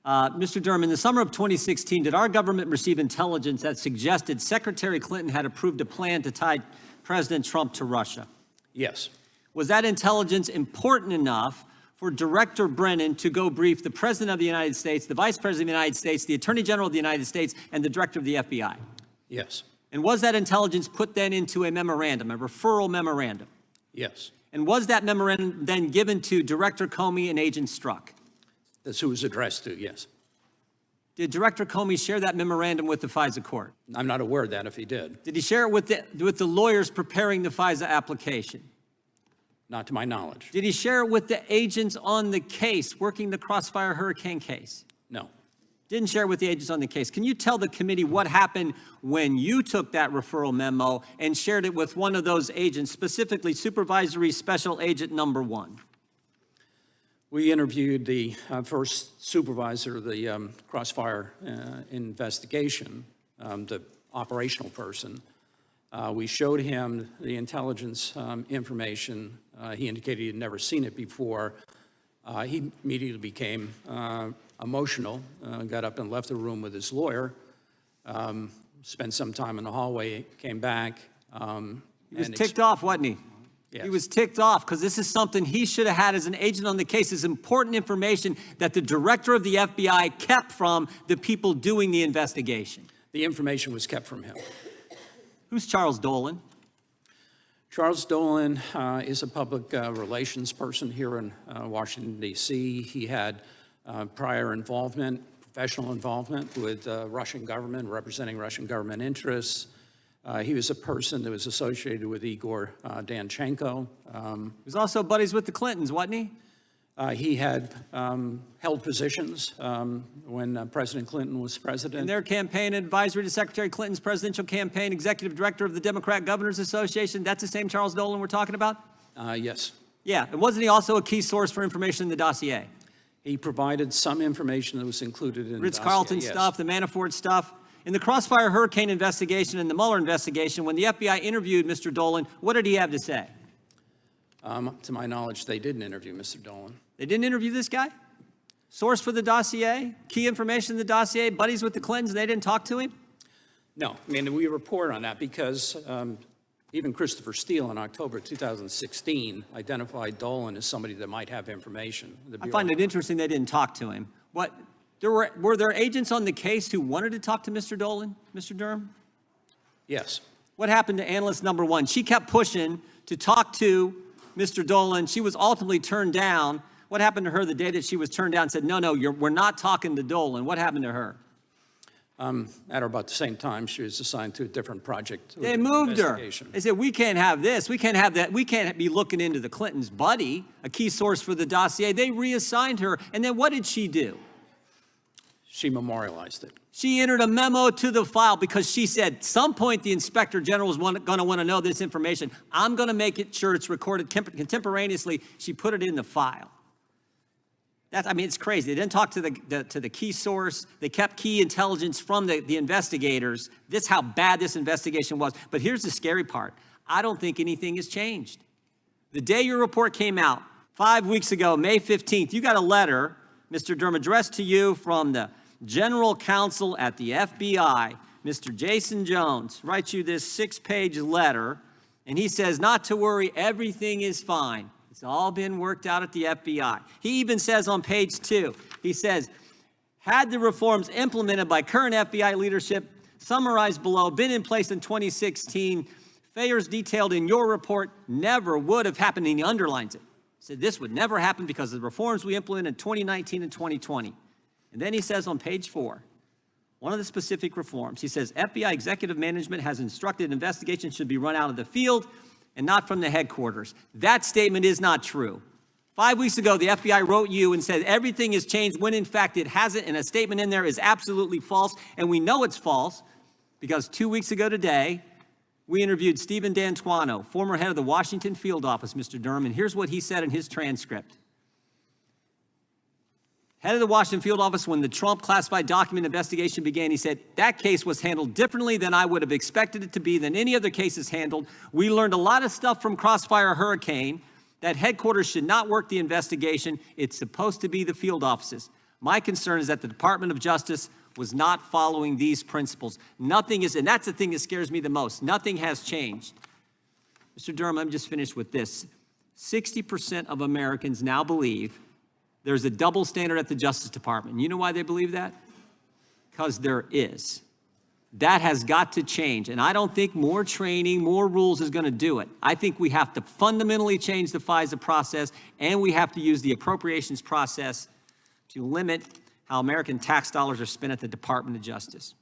Mr. Durham, in the summer of 2016, did our government receive intelligence that suggested Secretary Clinton had approved a plan to tie President Trump to Russia? Yes. Was that intelligence important enough for Director Brennan to go brief the President of the United States, the Vice President of the United States, the Attorney General of the United States, and the Director of the FBI? Yes. And was that intelligence put then into a memorandum, a referral memorandum? Yes. And was that memorandum then given to Director Comey and Agent Strzok? That's who it was addressed to, yes. Did Director Comey share that memorandum with the FISA court? I'm not aware of that if he did. Did he share it with the lawyers preparing the FISA application? Not to my knowledge. Did he share it with the agents on the case, working the Crossfire Hurricane case? No. Didn't share it with the agents on the case. Can you tell the committee what happened when you took that referral memo and shared it with one of those agents, specifically Supervisory Special Agent Number 1? We interviewed the first supervisor of the Crossfire investigation, the operational person. We showed him the intelligence information. He indicated he had never seen it before. He immediately became emotional, got up and left the room with his lawyer, spent some time in the hallway, came back. He was ticked off, wasn't he? Yes. He was ticked off because this is something he should have had as an agent on the case, is important information that the director of the FBI kept from the people doing the investigation. The information was kept from him. Who's Charles Dolan? Charles Dolan is a public relations person here in Washington, D.C. He had prior involvement, professional involvement with Russian government, representing Russian government interests. He was a person that was associated with Igor Danchenko. He was also buddies with the Clintons, wasn't he? He had held positions when President Clinton was president. In their campaign advisory to Secretary Clinton's presidential campaign, executive director of the Democrat Governors Association. That's the same Charles Dolan we're talking about? Yes. Yeah, and wasn't he also a key source for information in the dossier? He provided some information that was included in the Ritz-Carlton dossier, yes. stuff, the Manafort stuff. In the Crossfire Hurricane investigation and the Mueller investigation, when the FBI interviewed Mr. Dolan, what did he have to say? To my knowledge, they didn't interview Mr. Dolan. They didn't interview this guy? Source for the dossier, key information in the dossier, buddies with the Clintons, they didn't talk to him? No, I mean, we report on that because even Christopher Steele in October 2016 identified Dolan as somebody that might have information. I find it interesting they didn't talk to him. Were there agents on the case who wanted to talk to Mr. Dolan, Mr. Durham? Yes. What happened to analyst number 1? She kept pushing to talk to Mr. Dolan. She was ultimately turned down. What happened to her the day that she was turned down and said, no, we're not talking to Dolan? What happened to her? At about the same time, she was assigned to a different project. They moved her. They said, we can't have this. We can't have that. We can't be looking into the Clintons' buddy, a key source for the dossier. They reassigned her. And then what did she do? She memorialized it. She entered a memo to the file because she said, at some point the Inspector General is going to want to know this information. I'm going to make sure it's recorded contemporaneously. She put it in the file. It's crazy. They didn't talk to the key source. They kept key intelligence from the investigators. This is how bad this investigation was. But here's the scary part. I don't think anything has changed. The day your report came out, 5 weeks ago, May 15th, you got a letter, Mr. Durham, addressed to you from the General Counsel at the FBI, Mr. Jason Jones, writes you this 6-page letter, and he says, not to worry, everything is fine. It's all been worked out at the FBI. He even says on page 2, he says, had the reforms implemented by current FBI leadership, summarized below, been in place in 2016, failures detailed in your report never would have happened, and he underlines it. He said this would never happen because of the reforms we implemented in 2019 and 2020. And then he says on page 4, one of the specific reforms, he says, FBI executive management has instructed investigations should be run out of the field and not from the headquarters. That statement is not true. 5 weeks ago, the FBI wrote you and said everything has changed when in fact it hasn't, and a statement in there is absolutely false, and we know it's false because 2 weeks ago today, we interviewed Stephen D'Antuono, former head of the Washington field office, Mr. Durham, and here's what he said in his transcript. Head of the Washington field office, when the Trump classified document investigation began, he said, that case was handled differently than I would have expected it to be, than any other cases handled. We learned a lot of stuff from Crossfire Hurricane, that headquarters should not work the investigation. It's supposed to be the field offices. My concern is that the Department of Justice was not following these principles. Nothing is, and that's the thing that scares me the most. Nothing has changed. Mr. Durham, I'm just finished with this. 60% of Americans now believe there's a double standard at the Justice Department. You know why they believe that? Because there is. That has got to change. And I don't think more training, more rules is going to do it. I think we have to fundamentally change the FISA process, and we have to use the appropriations process to limit how American tax dollars are spent at the Department of Justice.